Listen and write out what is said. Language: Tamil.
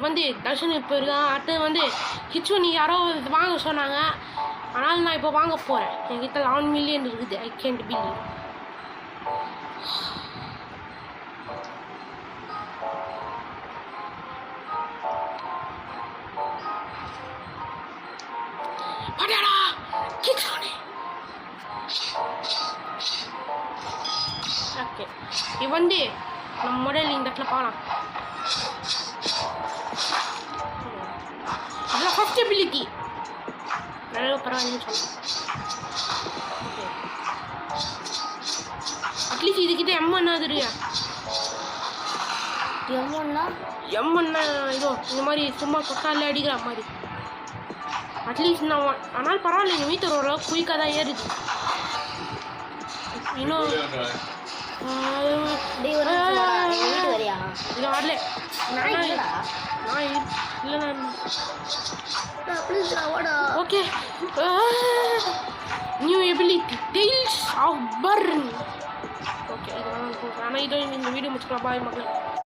வந்து தர்ஷன் இப்போ இருக்கான். அடுத்தது வந்து ஹிச்சுவனி யாரோ வாங்க சொன்னாங்க. ஆனால் நான் இப்போ வாங்க போகிறேன். என்கிட்ட 11 மில்லியன் இருக்குது. I can't believe. படாடா ஹிச்சுவனி. ஓகே இது வந்து நம்ம மாடல் இந்த இடத்துல பார்க்கலாம். இதில் ஃபஸ்ட் எபிலிட்டி நல்ல பரவாயில்லைன்னு சொல்லலாம். ஓகே அட்லீஸ்ட் இதுக்கிட்ட எம்என்னா தெரியா? எம்என்னா இதோ இந்த மாதிரி சும்மா கொட்டால அடிக்கிற மாதிரி அட்லீஸ்ட் நான். ஆனால் பரவாயில்ல, எங்கள் வீட்டு ஓரளவுக்கு குயிக்காக தான் ஏறுது. இன்னும் இதை வரல. Okay new ability tails of burn. Okay இது ஆனால் இதோ இந்த வீடியோ முடிச்சுக்கலாம். பாய் மக்களே.